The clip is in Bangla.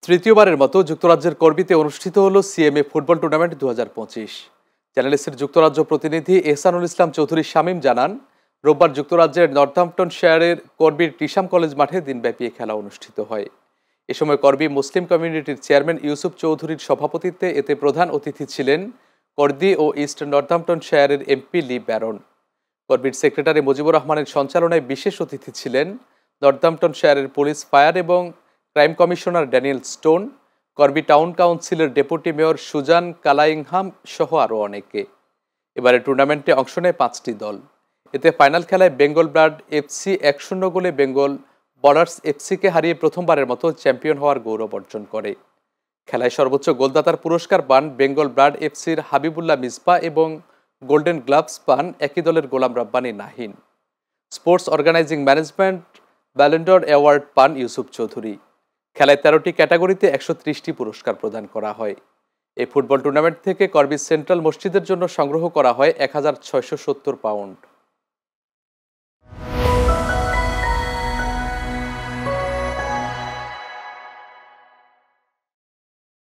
তৃতীয়বারের মতো যুক্তরাজ্যের করবিতে অনুষ্ঠিত হলো সিএমএ ফুটবল টুর্নামেন্ট ২০২৫। চ্যানেলসের যুক্তরাজ্য প্রতিনিধি এহসানুল ইসলাম চৌধুরী শামীম জানান, রোববার যুক্তরাজ্যের নর্দাম্পটনশায়ারের করবির টিসাম কলেজ মাঠে দিনব্যাপী খেলা অনুষ্ঠিত হয়। এ সময় করবি মুসলিম কমিউনিটির চেয়ারম্যান ইউসুফ চৌধুরীর সভাপতিত্বে এতে প্রধান অতিথি ছিলেন করদি ও ইস্ট নর্দাম্পটনশায়ারের এমপি লি ব্যারন। করবির সেক্রেটারি মুজিবুর রহমানের সঞ্চালনায় বিশেষ অতিথি ছিলেন নর্দাম্পটনশায়ারের পুলিশ, ফায়ার এবং ক্রাইম কমিশনার ড্যানিয়েল স্টোন, করবি টাউন কাউন্সিলের ডেপুটি মেয়র সুজান কালাইংহাম সহ আরও অনেকে। এবারে টুর্নামেন্টে অংশ নেয় 5টি দল। এতে ফাইনাল খেলায় বেঙ্গল ব্লাড এফসি 1-0 গোলে বেঙ্গল বর্ডার্স এফসিকে হারিয়ে প্রথমবারের মতো চ্যাম্পিয়ন হওয়ার গৌরব অর্জন করে। খেলায় সর্বোচ্চ গোলদাতার পুরস্কার পান বেঙ্গল ব্লাড এফসির হাবিবুল্লাহ মিসবা এবং গোল্ডেন গ্লাভস পান একই দলের Golam Rabbani Nahin. Sports organising management ব্যালেন্ডর অ্যাওয়ার্ড পান ইউসুফ চৌধুরী। খেলায় 13টি ক্যাটাগরিতে 130টি পুরস্কার প্রদান করা হয়। এই ফুটবল টুর্নামেন্ট থেকে করবি সেন্ট্রাল মসজিদের জন্য সংগ্রহ করা হয় 1670 পাউন্ড।